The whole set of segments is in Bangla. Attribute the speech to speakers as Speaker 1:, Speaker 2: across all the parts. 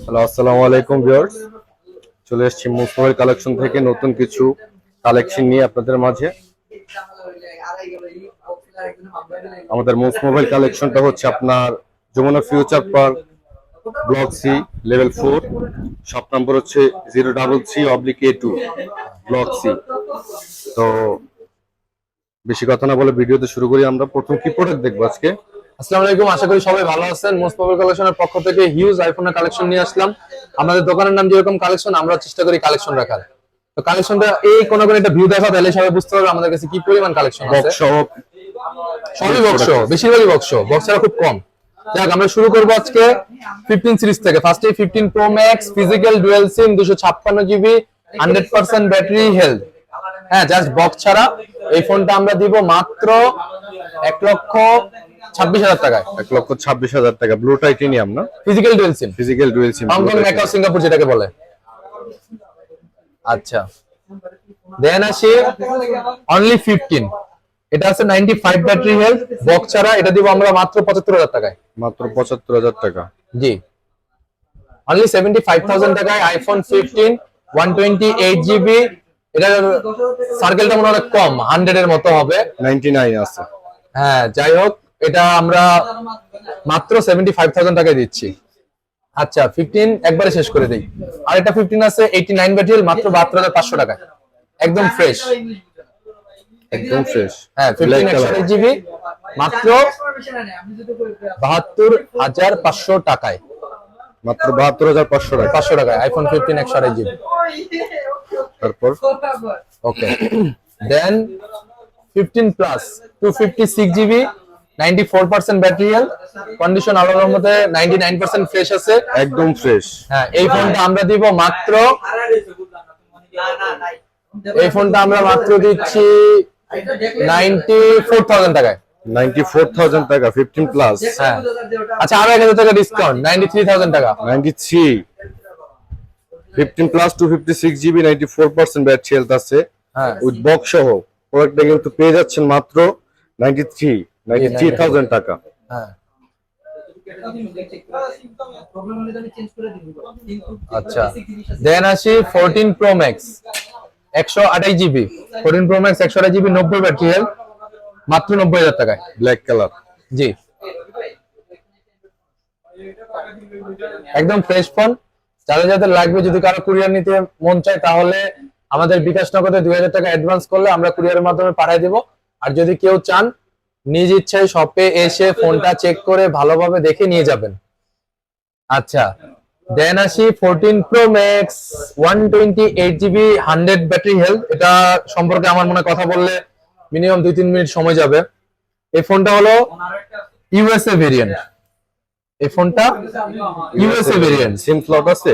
Speaker 1: হ্যালো, আসসালামু আলাইকুম ভিউয়ার্স। চলে এসেছি মুস মোবাইল কালেকশন থেকে নতুন কিছু কালেকশন নিয়ে আপনাদের মাঝে। আমাদের মুস মোবাইল কালেকশনটা হচ্ছে আপনার Jamuna Future Park, block C, level 4। Shop number হচ্ছে 033/A2, ব্লক সি। তো বেশি কথা না বলে ভিডিওতে শুরু করি। আমরা প্রথম কি প্রোডাক্ট দেখবো আজকে?
Speaker 2: আসসালামু আলাইকুম, আশা করি সবাই ভালো আছেন। মোস্ট মোবাইল কালেকশনের পক্ষ থেকে হিউজ আইফোনের কালেকশন নিয়ে আসলাম। আমাদের দোকানের নাম যেরকম কালেকশন, আমরা চেষ্টা করি কালেকশন রাখার। তো কালেকশনটা এই কোন একটা ভিউ দেখা তাহলে সবাই বুঝতে পারবে আমাদের কাছে কি পরিমাণ কালেকশন আছে।
Speaker 1: বক্স সহ
Speaker 2: সবই বক্স, বেশিরভাগই বক্স ছাড়া খুব কম। যাক, আমরা শুরু করব আজকে 15 সিরিজ থেকে। ফার্স্টে 15 প্রো ম্যাক্স, ফিজিক্যাল ডুয়াল সিম, 256 জিবি, 100% ব্যাটারি হেলথ। হ্যাঁ, জাস্ট বক্স ছাড়া। এই ফোনটা আমরা দিব মাত্র 1,26,000 টাকায়।
Speaker 1: 1,26,000 টাকা। ব্লু টাইটেনিয়াম না?
Speaker 2: ফিজিক্যাল ডুয়াল সিম।
Speaker 1: ফিজিক্যাল ডুয়াল সিম,
Speaker 2: হংকং, ম্যাকাও, সিঙ্গাপুর যেটাকে বলে। আচ্ছা, দেন আসি অনলি 15। এটা আছে 95 ব্যাটারি হেলথ, বক্স ছাড়া। এটা দিব আমরা মাত্র 75,000 টাকায়।
Speaker 1: মাত্র 75,000 টাকা।
Speaker 2: জি, অনলি 75,000 টাকায় আইফোন 15 128 জিবি। এটার সার্কেলটা মনে হয় কম, 100 এর মতো হবে।
Speaker 1: 99 আছে।
Speaker 2: হ্যাঁ, যাই হোক, এটা আমরা মাত্র 75,000 টাকায় দিচ্ছি। আচ্ছা, 15 একবারে শেষ করে দেই। আর এটা 15 আছে 89 ব্যাটারি, মাত্র 72,500 টাকায়। একদম ফ্রেশ,
Speaker 1: একদম ফ্রেশ।
Speaker 2: হ্যাঁ, 15 128 জিবি মাত্র 72,500 টাকায়।
Speaker 1: মাত্র 72,500 টাকা।
Speaker 2: 500 টাকায় আইফোন 15 128 জিবি।
Speaker 1: তারপর
Speaker 2: ওকে, দেন 15 plus 256 GB, 94% battery health, condition আল্লাহর রহমতে 99% ফ্রেশ আছে।
Speaker 1: একদম ফ্রেশ।
Speaker 2: হ্যাঁ, এই ফোনটা আমরা দিব মাত্র দিচ্ছি 94,000 টাকায়।
Speaker 1: 94,000 টাকা 15 প্লাস।
Speaker 2: হ্যাঁ, আচ্ছা, আরো 1,000 টাকা ডিসকাউন্ট, 93,000 টাকা।
Speaker 1: 93 15 প্লাস 256 জিবি, 94% ব্যাটারি হেলথ আছে।
Speaker 2: হ্যাঁ,
Speaker 1: উইথ বক্স সহ প্রোডাক্টটা কিন্তু পেয়ে যাচ্ছেন মাত্র 93,000 টাকা।
Speaker 2: হ্যাঁ, আচ্ছা, দেন আসি 14 pro max 128 GB. 14 pro max 128 GB, 90 battery health, মাত্র 90,000 টাকায়।
Speaker 1: Black colour.
Speaker 2: জি, একদম ফ্রেশ ফোন। যাদের যাদের লাগবে, যদি কারো কুরিয়ার নিতে মন চায় তাহলে আমাদের বিকাশ নগদে 2,000 টাকা অ্যাডভান্স করলে আমরা কুরিয়ারের মাধ্যমে পাঠিয়ে দেব। আর যদি কেউ চান নিজ ইচ্ছায় শপে এসে ফোনটা চেক করে ভালোভাবে দেখে নিয়ে যাবেন। আচ্ছা, দেন আসি 14 pro max 128 GB, 100 battery health. এটা সম্পর্কে আমার মনে কথা বললে মিনিমাম 2-3 মিনিট সময় যাবে। এই ফোনটা হলো ইউএসএ ভেরিয়েন্ট। এই ফোনটা ইউএসএ ভেরিয়েন্ট।
Speaker 1: সিম স্লট আছে?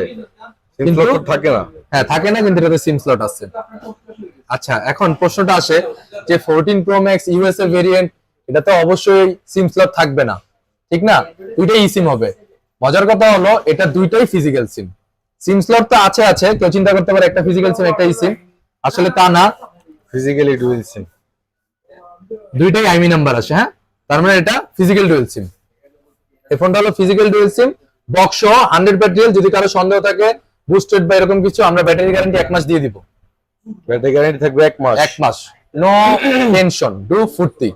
Speaker 1: সিম স্লট থাকে না?
Speaker 2: হ্যাঁ, থাকে না, কিন্তু এটাতে সিম স্লট আছে। আচ্ছা, এখন প্রশ্নটা আসে যে 14 প্রো ম্যাক্স ইউএসএ ভেরিয়েন্ট, এটা তো অবশ্যই সিম স্লট থাকবে না, ঠিক না? দুইটাই ই সিম হবে। মজার কথা হলো এটা দুইটাই ফিজিক্যাল সিম। সিম স্লট তো আছে, কেউ চিন্তা করতে পারে একটা ফিজিক্যাল সিম একটা ই সিম। আসলে তা না,
Speaker 1: ফিজিক্যালি ডুয়াল সিম।
Speaker 2: দুইটাই আইমি নাম্বার আসে। হ্যাঁ, তার মানে এটা ফিজিক্যাল ডুয়াল সিম। এই ফোনটা হলো ফিজিক্যাল ডুয়াল সিম, বক্স সহ 100 ব্যাটারি হেলথ। যদি কারো সন্দেহ থাকে বুস্টেড বা এরকম কিছু, আমরা ব্যাটারি গ্যারান্টি 1 মাস দিয়ে দিব।
Speaker 1: ব্যাটারি গ্যারান্টি থাকবে 1 মাস।
Speaker 2: 1 মাস, নো টেনশন, ডু ফুর্তি।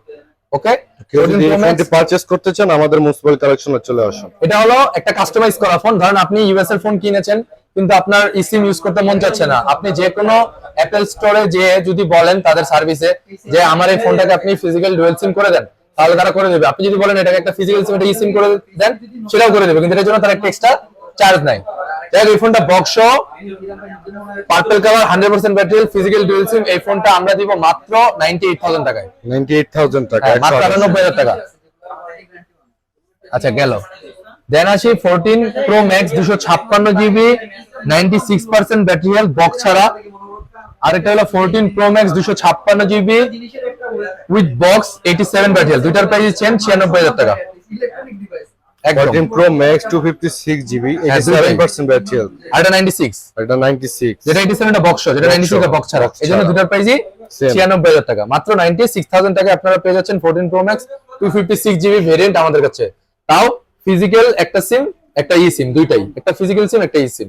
Speaker 2: ওকে,
Speaker 1: কেউ যদি এই ফোনটি পারচেজ করতে চান আমাদের মোবাইল কালেকশনে চলে আসুন।
Speaker 2: এটা হলো একটা কাস্টমাইজ করা ফোন। ধরেন আপনি ইউএস এর ফোন কিনেছেন কিন্তু আপনার ইসিম ইউজ করতে মন চাচ্ছে না, আপনি যে কোনো অ্যাপল স্টোরে যে যদি বলেন তাদের সার্ভিসে যে আমার এই ফোনটাকে আপনি ফিজিক্যাল ডুয়াল সিম করে দেন, তাহলে তারা করে দেবে। আপনি যদি বলেন এটাকে একটা ফিজিক্যাল সিম, এটা ই সিম করে দেন, সেটাও করে দেবে, কিন্তু এর জন্য তার একটা এক্সট্রা চার্জ নাই। যাই হোক, এই ফোনটা বক্স সহ purple colour, 100% battery, physical dual SIM. এই ফোনটা আমরা দিব মাত্র 98,000 টাকায়।
Speaker 1: 98,000 টাকা,
Speaker 2: মাত্র 98,000 টাকা। আচ্ছা, গেল। দেন আসি 14 pro max 256 GB, 96% battery health, box ছাড়া। আর এটা হলো 14 pro max 256 GB with box, 87 battery health. দুইটার প্রাইস চেন 96,000 টাকা।
Speaker 1: 14 pro max 256 GB, 87% battery health.
Speaker 2: আর এটা 96,
Speaker 1: এটা 96,
Speaker 2: যেটা 87 এটা বক্স, যেটা 96 এটা বক্স ছাড়া। এজন্য দুইটার প্রাইসই 96,000 টাকা। মাত্র 96,000 টাকা আপনারা পেয়ে যাচ্ছেন 14 প্রো ম্যাক্স 256 জিবি ভেরিয়েন্ট আমাদের কাছে। তাও ফিজিক্যাল একটা সিম একটা ই সিম, দুইটাই, একটা ফিজিক্যাল সিম একটা ই সিম।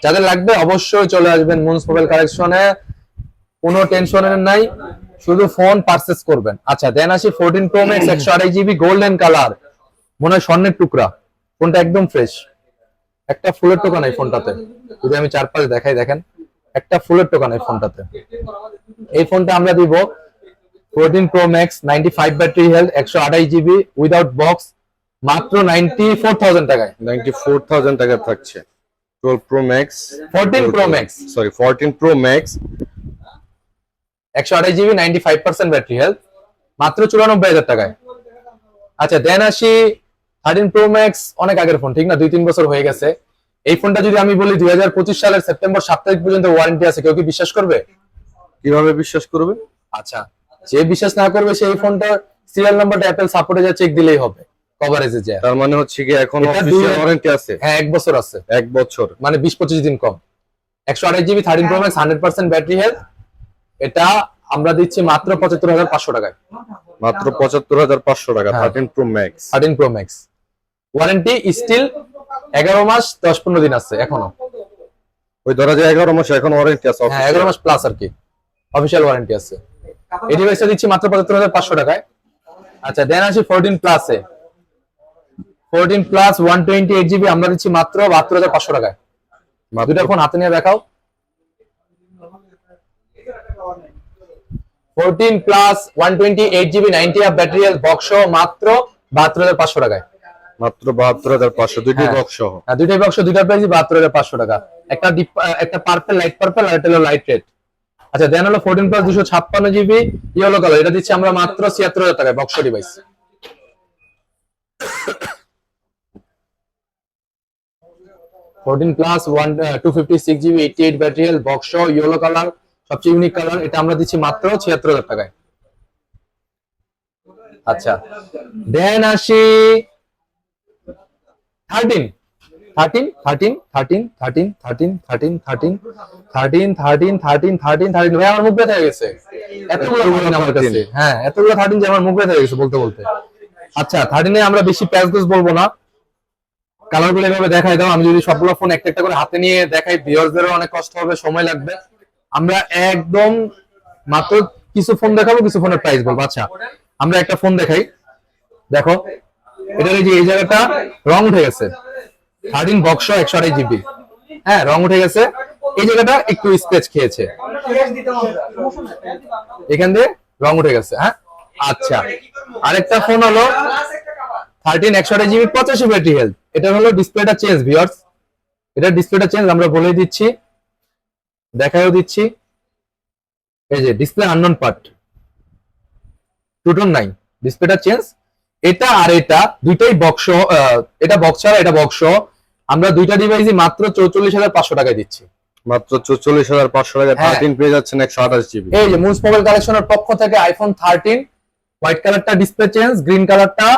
Speaker 2: যাদের লাগবে অবশ্যই চলে আসবেন মুন্স মোবাইল কালেকশনে, কোনো টেনশনের নাই, শুধু ফোন পারচেজ করবেন। আচ্ছা দেন আসি 14 pro max 128 GB golden colour, মনে হয় স্বর্ণের টুকরা, ফোনটা একদম ফ্রেশ, একটা ফুলের টোকা নাই ফোনটাতে। যদি আমি চারপাশে দেখাই, দেখেন একটা ফুলের টোকা নাই ফোনটাতে। এই ফোনটা আমরা দিব 14 pro max 95 battery health 128 GB without box, মাত্র 94,000 টাকায়।
Speaker 1: 94,000 টাকা থাকছে 12 pro max
Speaker 2: 14 pro max,
Speaker 1: sorry 14 pro max
Speaker 2: 128 GB 95% battery health, মাত্র 94,000 টাকায়। আচ্ছা দেন আসি 13 প্রো ম্যাক্স, অনেক আগের ফোন, ঠিক না, 2-3 বছর হয়ে গেছে। এই ফোনটা যদি আমি বলি 2025 সালের সেপ্টেম্বর 7 তারিখ পর্যন্ত ওয়ারেন্টি আছে, কেউ কি বিশ্বাস করবে?
Speaker 1: কিভাবে বিশ্বাস করবে?
Speaker 2: আচ্ছা, যে বিশ্বাস না করবে সেই ফোনটা সিরিয়াল নাম্বারটা অ্যাপল সাপোর্টে যা চেক দিলেই হবে, কভারেজে যায়।
Speaker 1: তার মানে হচ্ছে কি এখন
Speaker 2: এটা
Speaker 1: অফিশিয়াল ওয়ারেন্টি আছে?
Speaker 2: হ্যাঁ 1 বছর আছে,
Speaker 1: 1 বছর,
Speaker 2: মানে 20-25 দিন কম। 128 GB 13 pro max 100% battery health, এটা আমরা দিচ্ছি মাত্র 75,500 টাকায়।
Speaker 1: মাত্র 75,500 টাকা
Speaker 2: হ্যাঁ।
Speaker 1: 13 pro max.
Speaker 2: 13 pro max warranty still 11 মাস 10-15 দিন আছে এখনো।
Speaker 1: ওই ধরা যায় 11 মাস এখন ওয়ারেন্টি আছে।
Speaker 2: হ্যাঁ 11 মাস প্লাস আর কি, অফিশিয়াল ওয়ারেন্টি আছে। এই ডিভাইসটা দিচ্ছি মাত্র 75,500 টাকায়। আচ্ছা দেন আসি 14 প্লাসে, 14 প্লাস 128 জিবি আমরা দিচ্ছি মাত্র 72,500 টাকায়। দুইটা ফোন হাতে নিয়ে দেখাও। 14 plus 128 GB 90 up battery health box সহ মাত্র 72,500 টাকায়।
Speaker 1: মাত্র 72,500 দুইটি
Speaker 2: হ্যাঁ।
Speaker 1: বক্স সহ।
Speaker 2: হ্যাঁ দুইটাই বক্স, দুইটা প্রাইস 72,500 টাকা। একটা একটা পার্পল লাইট পার্পল আর একটা হলো লাইট রেড। আচ্ছা দেন হলো 14 প্লাস 256 জিবি ইয়েলো কালার, এটা দিচ্ছি আমরা মাত্র 76,000 টাকায় box device. 14 plus 256 GB 88 battery health box yellow colour, সবচেয়ে ইউনিক কালার, এটা আমরা দিচ্ছি মাত্র 76,000 টাকায়। আচ্ছা দেন আসি 13 13 13 13 13 13 13 13 13 13 13 13 13 ভাই আমার মুখ ব্যথা হয়ে গেছে, এতগুলো 13 আমার কাছে। হ্যাঁ এতগুলো 13 যে আমার মুখ ব্যথা হয়ে গেছে বলতে বলতে। আচ্ছা 13 এ আমরা বেশি প্যাচ গোজ বলবো না, কালার গুলো এভাবে দেখাই দাও। আমি যদি সবগুলো ফোন একটা একটা করে হাতে নিয়ে দেখাই ভিউয়ারদেরও অনেক কষ্ট হবে, সময় লাগবে। আমরা একদম মাত্র কিছু ফোন দেখাবো, কিছু ফোনের প্রাইস বলবো। আচ্ছা আমরা একটা ফোন দেখাই, দেখো এটার এই যে এই জায়গাটা রং উঠে গেছে, 13 বক্স 128 জিবি, হ্যাঁ রং উঠে গেছে, এই জায়গাটা একটু স্ক্র্যাচ খেয়েছে, এখান দিয়ে রং উঠে গেছে। হ্যাঁ আচ্ছা আরেকটা ফোন হলো 13 128 জিবি 85 ব্যাটারি হেলথ, এটা হলো ডিসপ্লেটা চেঞ্জ ভিউয়ার্স, এটা ডিসপ্লেটা চেঞ্জ আমরা বলে দিচ্ছি, দেখাও দিচ্ছি। এই যে ডিসপ্লে আননোন পার্ট, টুটন নাই, ডিসপ্লেটা চেঞ্জ। এটা আর এটা দুইটাই বক্স, এটা বক্স ছাড়া এটা বক্স, আমরা দুইটা ডিভাইসই মাত্র 44,500 টাকায় দিচ্ছি।
Speaker 1: মাত্র 44,500 টাকা 13 পেয়ে যাচ্ছেন 128 জিবি।
Speaker 2: এই যে মুন্স মোবাইল কালেকশনের পক্ষ থেকে আইফোন 13 হোয়াইট কালারটা ডিসপ্লে চেঞ্জ, গ্রিন কালারটা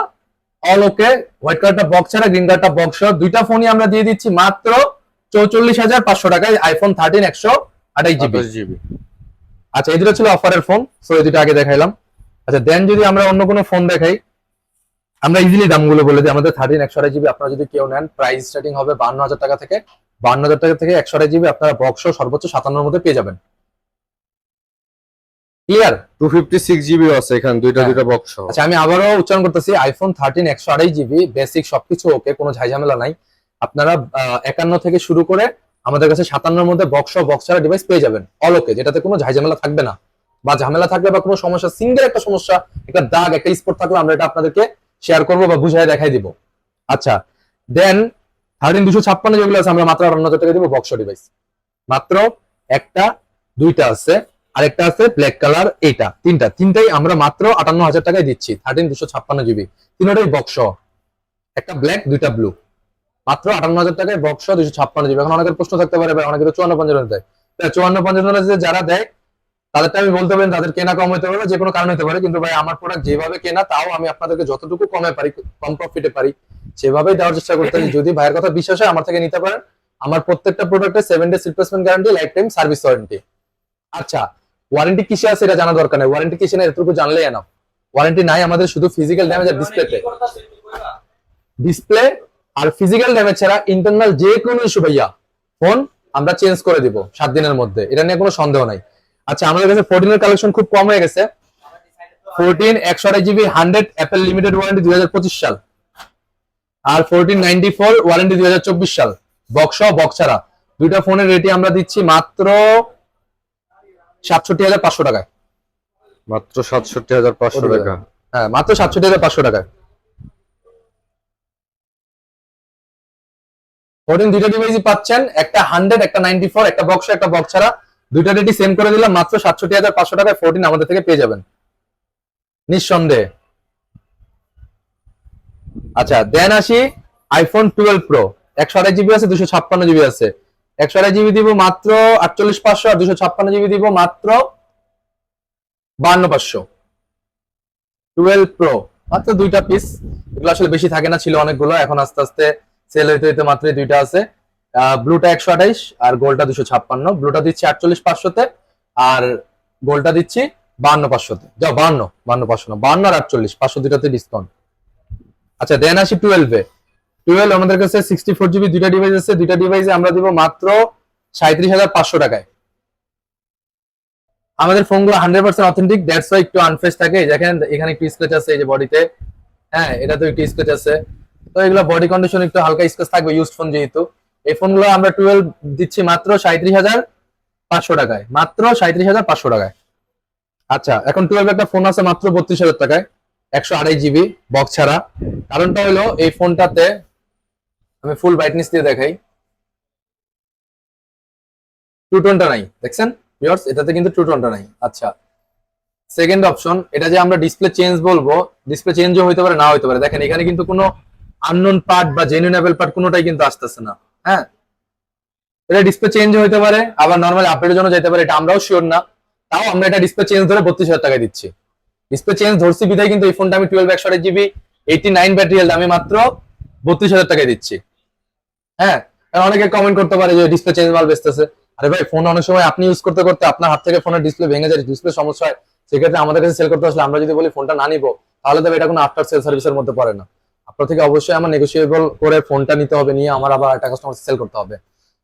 Speaker 2: অল ওকে, হোয়াইট কালারটা বক্স ছাড়া, গ্রিন কালারটা বক্স, দুইটা ফোনই আমরা দিয়ে দিচ্ছি মাত্র 44,500 টাকায় আইফোন 13 128 জিবি। আচ্ছা এই দুটো ছিল অফারের ফোন, সো এই দুটো আগে দেখাইলাম। আচ্ছা দেন যদি আমরা অন্য কোনো ফোন দেখাই, আমরা ইজিলি দামগুলো বলে দিই। আমাদের 13 128 জিবি আপনারা যদি কেউ নেন, প্রাইস স্টার্টিং হবে 52,000 টাকা থেকে। 52,000 টাকা থেকে 128 জিবি আপনারা বক্স সর্বোচ্চ 57 এর মধ্যে পেয়ে যাবেন। ক্লিয়ার?
Speaker 1: 256 জিবি আছে এখানে, দুইটা বক্স সহ।
Speaker 2: আচ্ছা আমি আবারও উচ্চারণ করতেছি, আইফোন 13 128 জিবি বেসিক সবকিছু ওকে, কোনো ঝামেলা নাই। আপনারা 51 থেকে শুরু করে আমাদের কাছে 57 এর মধ্যে বক্স ছাড়া ডিভাইস পেয়ে যাবেন অল ওকে, যেটাতে কোনো ঝামেলা থাকবে না, বা ঝামেলা থাকলে বা কোনো সমস্যা, সিঙ্গেল একটা সমস্যা, একটা দাগ, একটা স্পট থাকলে আমরা এটা আপনাদেরকে শেয়ার করবো বা বুঝাই দেখাই দিব। আচ্ছা দেন 13 256 যেগুলো আছে আমরা মাত্র 58,000 টাকা দিব বক্স ডিভাইস, মাত্র একটা দুইটা আছে, আরেকটা আছে ব্ল্যাক কালার, এইটা তিনটাই আমরা মাত্র 58,000 টাকায় দিচ্ছি। 13 256 জিবি তিনটাই বক্স, একটা ব্ল্যাক দুইটা ব্লু, মাত্র 58,000 টাকায় বক্স 256 জিবি। এখন অনেকের প্রশ্ন থাকতে পারে ভাই অনেকে তো 54-55 দেয়, 54-55 যারা দেয় তাদেরটা আমি বলতে পারি তাদের কেনা কম হতে পারে, যে কোনো কারণ হতে পারে, কিন্তু ভাই আমার প্রোডাক্ট যেভাবে কেনা তাও আমি আপনাদেরকে যতটুকু কমে পারি, কম প্রফিটে পারি সেভাবেই দেওয়ার চেষ্টা করতে। যদি ভাইয়ের কথা বিশ্বাস হয় আমার থেকে নিতে পারেন। আমার প্রত্যেকটা প্রোডাক্টে 7 days replacement guarantee, life time service warranty. আচ্ছা ওয়ারেন্টি কিসে আছে এটা জানা দরকার নেই, ওয়ারেন্টি কিসে না এতটুকু জানলেই এনাফ। ওয়ারেন্টি নাই আমাদের শুধু ফিজিক্যাল ড্যামেজ আর ডিসপ্লেতে। ডিসপ্লে আর ফিজিক্যাল ড্যামেজ ছাড়া ইন্টারনাল যে কোনো ইস্যু ভাইয়া ফোন আমরা চেঞ্জ করে দিব 7 দিনের মধ্যে, এটা নিয়ে কোনো সন্দেহ নাই। আচ্ছা, আমাদের কাছে 14 এর কালেকশন খুব কম হয়ে গেছে। 14 128GB 100 অ্যাপেল লিমিটেড ওয়ারেন্টি 2025 সাল, আর 1494 ওয়ারেন্টি 2024 সাল, বক্স বক্স ছাড়া। দুইটা ফোনের রেটে আমরা দিচ্ছি মাত্র 67,500 টাকায়।
Speaker 1: মাত্র 67,500 টাকা।
Speaker 2: হ্যাঁ, মাত্র 67,500 টাকায়। 14 দুইটা ডিভাইসই পাচ্ছেন, একটা 100 একটা 94, একটা বক্স একটা বক্স ছাড়া। দুইটা রেটই সেম করে দিলাম, মাত্র 67,500 টাকায় 14 আমাদের থেকে পেয়ে যাবেন নিঃসন্দেহে। আচ্ছা, দেন আসি আইফোন 12 প্রো। 128GB আছে, 256GB আছে। 128GB দিব মাত্র 48,500, আর 256GB দিব মাত্র 52,500। 12 প্রো মাত্র দুইটা পিস, এগুলো আসলে বেশি থাকে না, ছিল অনেকগুলো, এখন আস্তে আস্তে সেল হইতে হইতে মাত্র দুইটা আছে। ব্লুটা 128 আর গোল্ডটা 256। ব্লুটা দিচ্ছি 48,500-তে, আর গোল্ডটা দিচ্ছি 52,500-তে। যাও 52,500 না, 52 আর 48, 500 দুইটাতে ডিসকাউন্ট। আচ্ছা, দেন আসি 12 এ। 12 আমাদের কাছে 64GB দুইটা ডিভাইস আছে, দুইটা ডিভাইসে আমরা দিব মাত্র 37,500 টাকায়। আমাদের ফোনগুলো 100% অথেন্টিক, দ্যাটস ওয়াই একটু আনফ্রেশ থাকে। দেখেন এখানে একটু স্ক্র্যাচ আছে এই যে বডিতে, হ্যাঁ এটা তো একটু স্ক্র্যাচ আছে, তো এগুলো বডি কন্ডিশন একটু হালকা স্ক্র্যাচ থাকবে, ইউজড ফোন যেহেতু। এই ফোনগুলো আমরা 12 দিচ্ছি মাত্র 37,500 টাকায়, মাত্র 37,500 টাকায়। আচ্ছা, এখন 12 একটা ফোন আছে মাত্র 32,000 টাকায়, 128GB বক্স ছাড়া। কারণটা হলো এই ফোনটাতে আমি ফুল ব্রাইটনেস দিয়ে দেখাই, টু টোনটা নাই, দেখছেন ভিউয়ার্স, এটাতে কিন্তু টু টোনটা নাই। আচ্ছা, সেকেন্ড অপশন, এটা যে আমরা ডিসপ্লে চেঞ্জ বলবো, ডিসপ্লে চেঞ্জও হইতে পারে না হইতে পারে। দেখেন এখানে কিন্তু কোনো আননোন পার্ট বা জেনুইন অ্যাপেল পার্ট কোনোটাই কিন্তু আসতেছে না। হ্যাঁ, এটা ডিসপ্লে চেঞ্জ হইতে পারে, আবার নর্মাল আপডেটের জন্য যেতে পারে, এটা আমরাও শিওর না। তাও আমরা এটা ডিসপ্লে চেঞ্জ ধরে 32,000 টাকায় দিচ্ছি। ডিসপ্লে চেঞ্জ ধরছি বিধায় কিন্তু এই ফোনটা আমি 12 128GB 89 ব্যাটারি হেলথ আমি মাত্র 32,000 টাকায় দিচ্ছি। হ্যাঁ, কারণ অনেকে কমেন্ট করতে পারে যে ডিসপ্লে চেঞ্জ মাল বেচতেছে। আরে ভাই, ফোন অনেক সময় আপনি ইউজ করতে করতে আপনার হাত থেকে ফোনের ডিসপ্লে ভেঙে যায়, ডিসপ্লে সমস্যা হয়, সেক্ষেত্রে আমাদের কাছে সেল করতে আসলে আমরা যদি বলি ফোনটা না নিবো, তাহলে তো এটা কোনো আফটার সেল সার্ভিসের মধ্যে পড়ে না। আপনার থেকে অবশ্যই আমার নেগোসিয়েবল করে ফোনটা নিতে হবে, নিয়ে আমার আবার একটা কাস্টমার সেল করতে হবে।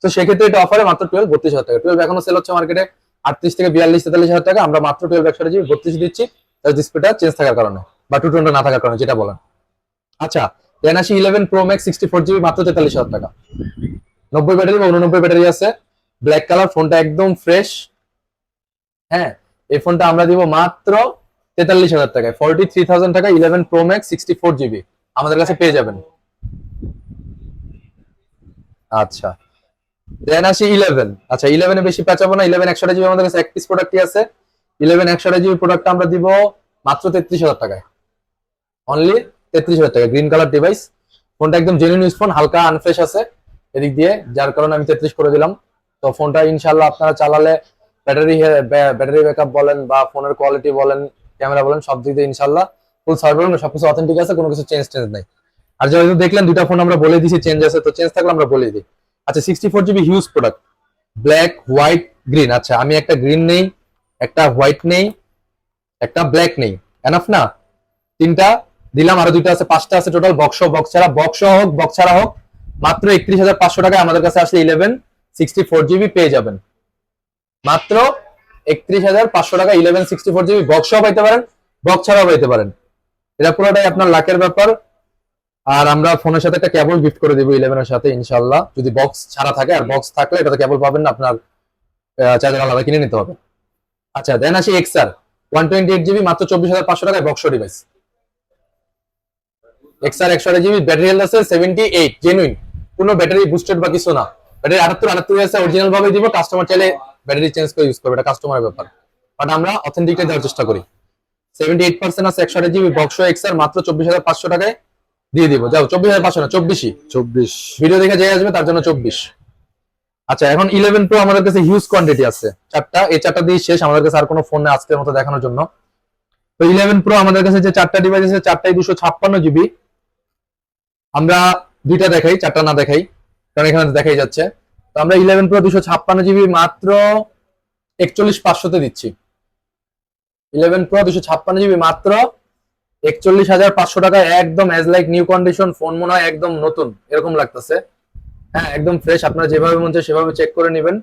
Speaker 2: তো সেক্ষেত্রে এটা অফারে মাত্র 32,000 টাকা। 12 এখনো সেল হচ্ছে মার্কেটে 38 থেকে 42-43,000 টাকা, আমরা মাত্র 12 128GB 32 দিচ্ছি, তার ডিসপ্লেটা চেঞ্জ থাকার কারণে বা টু টোনটা না থাকার কারণে, যেটা বলেন। আচ্ছা, দেন আসি 11 Pro Max 64GB মাত্র 43,000 টাকা। 90 ব্যাটারি বা 89 ব্যাটারি আছে, ব্ল্যাক কালার, ফোনটা একদম ফ্রেশ। হ্যাঁ, এই ফোনটা আমরা দিব মাত্র 43,000 টাকায়, 43,000 টাকা 11 Pro Max 64GB আমাদের কাছে পেয়ে যাবেন। আচ্ছা, দেন আসি 11। আচ্ছা, 11 এ বেশি পেঁচাবো না, 11 128GB আমাদের কাছে এক পিস প্রোডাক্টই আছে। 11 128GB প্রোডাক্টটা আমরা দিব মাত্র 33,000 টাকায়, অনলি 33,000 টাকা। গ্রিন কালার ডিভাইস, ফোনটা একদম জেনুইন ইউজ ফোন, হালকা আনফ্রেশ আছে এদিক দিয়ে, যার কারণে আমি 33 করে দিলাম। তো ফোনটা ইনশাল্লাহ আপনারা চালালে ব্যাটারি ব্যাকআপ বলেন বা ফোনের কোয়ালিটি বলেন, ক্যামেরা বলেন, সব দিক দিয়ে ইনশাল্লাহ ফুল সার্ভিস, সবকিছু অথেন্টিক আছে, কোনো কিছু চেঞ্জ নাই। আর যেহেতু দেখলেন দুইটা ফোন আমরা বলে দিয়েছি চেঞ্জ আছে, তো চেঞ্জ থাকলে আমরা বলে দিই। আচ্ছা, 64GB huge product, black white green. আচ্ছা, আমি একটা গ্রিন নেই, একটা হোয়াইট নেই, একটা ব্ল্যাক নেই, এনাফ না? তিনটা দিলাম, আরো দুইটা আছে, 5টা আছে টোটাল, বক্স বক্স ছাড়া, বক্স হোক বক্স ছাড়া হোক, মাত্র 31,500 টাকায় আমাদের কাছে আসলে 11 64GB পেয়ে যাবেন। মাত্র 31,500 টাকা 11 64GB বক্সও পাইতে পারেন, বক্স ছাড়াও পাইতে পারেন, এটা পুরোটাই আপনার লাকের ব্যাপার। আর আমরা ফোনের সাথে একটা কেবল গিফট করে দিব 11 এর সাথে ইনশাআল্লাহ, যদি বক্স ছাড়া থাকে। আর বক্স থাকলে এটাতে কেবল পাবেন না, আপনার চার্জার আলাদা কিনে নিতে হবে। আচ্ছা, দেন আসি XR 128GB মাত্র 24,500 টাকায় box device. XR 128GB battery health আছে 78, জেনুইন, কোনো ব্যাটারি বুস্টেড বা কিছু না। ব্যাটারি 78 আছে, অরিজিনাল ভাবে দিব, কাস্টমার চাইলে ব্যাটারি চেঞ্জ করে ইউজ করবে, এটা কাস্টমারের ব্যাপার, বাট আমরা অথেন্টিকটা দেওয়ার চেষ্টা করি। 78% আছে 128GB বক্স XR মাত্র 24,500 টাকায় দিয়ে দিব। যাও 24,500 না, 24 ভিডিও দেখে যে আসবে তার জন্য 24। আচ্ছা, এখন 11 Pro আমাদের কাছে হিউজ কোয়ান্টিটি আছে, 4টা, এই 4টা দিয়ে শেষ আমাদের কাছে, আর কোনো ফোন নেই আজকের মতো দেখানোর জন্য। তো 11 Pro আমাদের কাছে যে 4টা ডিভাইস আছে, 4টাই 256GB। আমরা দুইটা দেখাই, 4টা না দেখাই, কারণ এখানে দেখাই যাচ্ছে। তো আমরা 11 Pro 256GB মাত্র 41,500 তে দিচ্ছি। 11 Pro 256GB মাত্র 41,500 টাকায় একদম as like new condition phone, মনে হয় একদম নতুন এরকম লাগতেছে। হ্যাঁ, একদম ফ্রেশ, আপনারা যেভাবে মন চায় সেভাবে চেক করে নেবেন।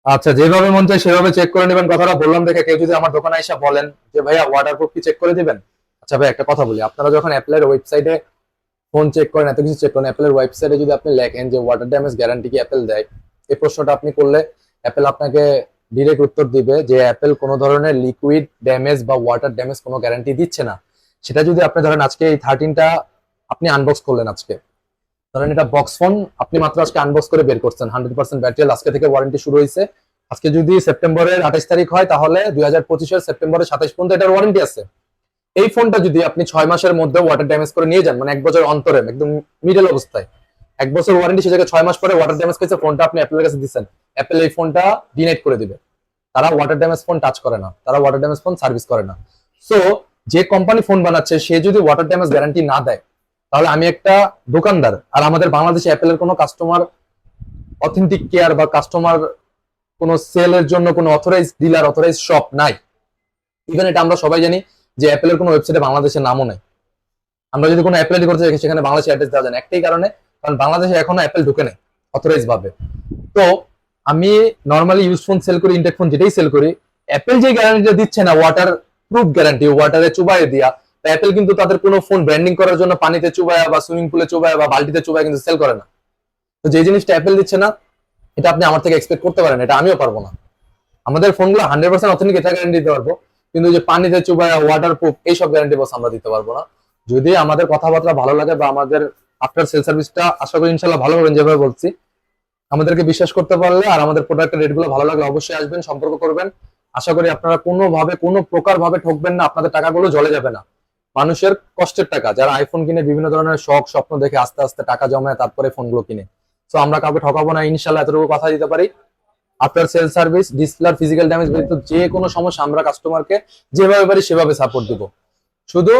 Speaker 2: আচ্ছা, যেভাবে মন চায় সেভাবে চেক করে নেবেন, কথাটা বললাম দেখে কেউ যদি আমার দোকানে এসে বলেন যে ভাইয়া ওয়াটারপ্রুফ কি চেক করে দিবেন, আচ্ছা ভাই একটা কথা বলি, আপনারা যখন অ্যাপলের ওয়েবসাইটে ফোন চেক করেন, এত কিছু চেক করেন, অ্যাপলের ওয়েবসাইটে যদি আপনি লেখেন যে ওয়াটার ড্যামেজ গ্যারান্টি কি অ্যাপেল দেয়, এই প্রশ্নটা আপনি করলে অ্যাপেল আপনাকে ডিরেক্ট উত্তর দিবে যে অ্যাপেল কোনো ধরনের লিকুইড ড্যামেজ বা ওয়াটার ড্যামেজ কোনো গ্যারান্টি দিচ্ছে না। সেটা যদি আপনি ধরেন আজকে এই 13টা আপনি আনবক্স করলেন, আজকে ধরেন এটা বক্স ফোন আপনি মাত্র আজকে আনবক্স করে বের করছেন, 100% ব্যাটারি আজকে থেকে ওয়ারেন্টি শুরু হয়েছে। আজকে যদি সেপ্টেম্বরের 28 তারিখ হয় তাহলে 2025-এর সেপ্টেম্বরের 27 পর্যন্ত এটার ওয়ারেন্টি আছে। এই ফোনটা যদি আপনি 6 মাসের মধ্যে ওয়াটার ড্যামেজ করে নিয়ে যান, মানে 1 বছর অন্তরে একদম মিডল অবস্থায়, 1 বছর ওয়ারেন্টি, সে জায়গায় 6 মাস পরে ওয়াটার ড্যামেজ করেছে, ফোনটা আপনি অ্যাপলের কাছে দিচ্ছেন, অ্যাপেল এই ফোনটা ডিনাইট করে দিবে। তারা ওয়াটার ড্যামেজ ফোন টাচ করে না, তারা ওয়াটার ড্যামেজ ফোন সার্ভিস করে না। সো যে কোম্পানি ফোন বানাচ্ছে সে যদি ওয়াটার ড্যামেজ গ্যারান্টি না দেয়, তাহলে আমি একটা দোকানদার, আর আমাদের বাংলাদেশে অ্যাপেলের কোনো কাস্টমার অথেন্টিক কেয়ার বা কাস্টমার কোনো সেলের জন্য কোনো অথরাইজ ডিলার, অথরাইজ শপ নাই। ইভেন এটা আমরা সবাই জানি যে অ্যাপেলের কোনো ওয়েবসাইটে বাংলাদেশের নামও নাই। আমরা যদি কোনো অ্যাপেল করতে চাই সেখানে বাংলাদেশে অ্যাড্রেস দেওয়া যায় না, একটাই কারণে, কারণ বাংলাদেশে এখনো অ্যাপেল ঢুকে নেই অথরাইজ ভাবে। তো আমি নর্মালি ইউজ ফোন সেল করি, ইনটেক ফোন যেটাই সেল করি, অ্যাপেল যে গ্যারান্টিটা দিচ্ছে না ওয়াটার প্রুফ গ্যারান্টি, ওয়াটারে চুবাইয়ে দিয়া, অ্যাপেল কিন্তু তাদের কোনো ফোন ব্র্যান্ডিং করার জন্য পানিতে চুবায়া বা সুইমিং পুলে চুবায়া বা বালতিতে চুবায়া কিন্তু সেল করে না। তো যে জিনিসটা অ্যাপেল দিচ্ছে না, এটা আপনি আমার থেকে এক্সপেক্ট করতে পারেন, এটা আমিও পারবো না। আমাদের ফোনগুলো 100% অথেন্টিক এটা গ্যারান্টি দিতে পারবো, কিন্তু যে পানিতে চুবায়া ওয়াটার প্রুফ এইসব গ্যারান্টি বস আমরা দিতে পারবো না। যদি আমাদের কথাবার্তা ভালো লাগে বা আমাদের আফটার সেল সার্ভিসটা আশা করি ইনশাল্লাহ ভালো করবেন, যেভাবে বলছি আমাদেরকে বিশ্বাস করতে পারলে আর আমাদের প্রোডাক্টের রেটগুলো ভালো লাগলে অবশ্যই আসবেন, সম্পর্ক করবেন। আশা করি আপনারা কোনোভাবে কোনো প্রকার ভাবে ঠকবেন না, আপনাদের টাকাগুলো জলে যাবে না। মানুষের কষ্টের টাকা, যারা আইফোন কিনে বিভিন্ন ধরনের শখ স্বপ্ন দেখে আস্তে আস্তে টাকা জমায় তারপরে ফোনগুলো কিনে, তো আমরা কাউকে ঠকাবো না ইনশাল্লাহ, এতটুকু কথা দিতে পারি। আফটার সেল সার্ভিস, ডিসপ্লে আর ফিজিক্যাল ড্যামেজ ব্যতীত যে কোনো সমস্যা আমরা কাস্টমারকে যেভাবে পারি সেভাবে সাপোর্ট দিব। শুধু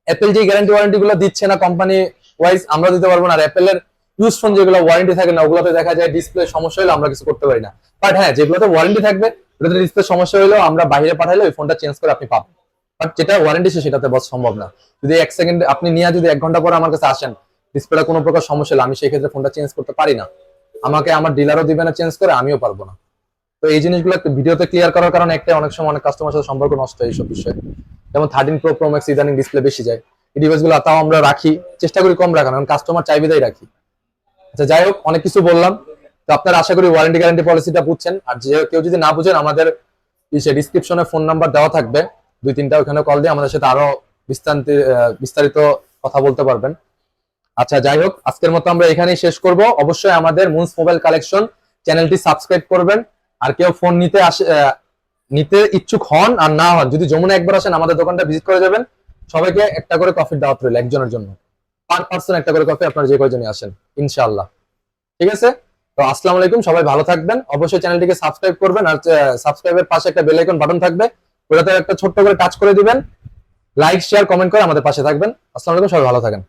Speaker 2: অ্যাপেল যে গ্যারান্টি ওয়ারেন্টি গুলো দিচ্ছে না কোম্পানি ওয়াইজ, আমরা দিতে পারবো না। আর অ্যাপেলের ইউজ ফোন যেগুলো ওয়ারেন্টি থাকে না, ওগুলোতে দেখা যায় ডিসপ্লে সমস্যা হলে আমরা কিছু করতে পারি না। বাট হ্যাঁ, যেগুলোতে ওয়ারেন্টি থাকবে ওটাতে ডিসপ্লে সমস্যা হলেও আমরা বাইরে পাঠাইলে ওই ফোনটা চেঞ্জ করে আপনি পাবেন। বাট যেটা ওয়ারেন্টি সেটাতে বস সম্ভব না। যদি 1 সেকেন্ড আপনি নিয়ে যদি 1 ঘন্টা পরে আমার কাছে আসেন, ডিসপ্লেটা কোনো প্রকার সমস্যা হলে আমি সেই ক্ষেত্রে ফোনটা চেঞ্জ করতে পারি না, আমাকে আমার ডিলারও দিবে না চেঞ্জ করে, আমিও পারবো না। তো এই জিনিসগুলো ভিডিওতে ক্লিয়ার করার কারণে একটা, অনেক সময় অনেক কাস্টমার সাথে সম্পর্ক নষ্ট হয় এইসব বিষয়ে। যেমন 13 প্রো প্রো ম্যাক্স ইদানিং ডিসপ্লে বেশি যায়, এই ডিভাইস গুলো তাও আমরা রাখি, চেষ্টা করি কম রাখার, কারণ কাস্টমার চাইবে তাই রাখি। আচ্ছা যাই হোক, অনেক কিছু বললাম, তো আপনারা আশা করি ওয়ারেন্টি গ্যারান্টি পলিসিটা বুঝছেন। আর যে কেউ যদি না বুঝেন, আমাদের ডিসক্রিপশনে ফোন নাম্বার দেওয়া থাকবে 2-3টা, ওখানে কল দিয়ে আমাদের সাথে আরো বিস্তারিত কথা বলতে পারবেন। আচ্ছা যাই হোক, আজকের মতো আমরা এখানেই শেষ করব। অবশ্যই আমাদের মুন্স মোবাইল কালেকশন চ্যানেলটি সাবস্ক্রাইব করবেন। আর কেউ ফোন নিতে ইচ্ছুক হন আর না হন, যদি যমুনা একবার আসেন আমাদের দোকানটা ভিজিট করে যাবেন। সবাইকে একটা করে কফির দাওয়াত রইল, একজনের জন্য, পার পার্সন একটা করে কফি, আপনারা যে কয়জনই আসেন ইনশাআল্লাহ। ঠিক আছে, তো আসসালামু আলাইকুম, সবাই ভালো থাকবেন। অবশ্যই চ্যানেলটিকে সাবস্ক্রাইব করবেন, আর সাবস্ক্রাইবের পাশে একটা বেল আইকন বাটন থাকবে, ওটাতে একটা ছোট্ট করে টাচ করে দিবেন। লাইক শেয়ার কমেন্ট করে আমাদের পাশে থাকবেন। আসসালামু আলাইকুম, সবাই ভালো থাকেন।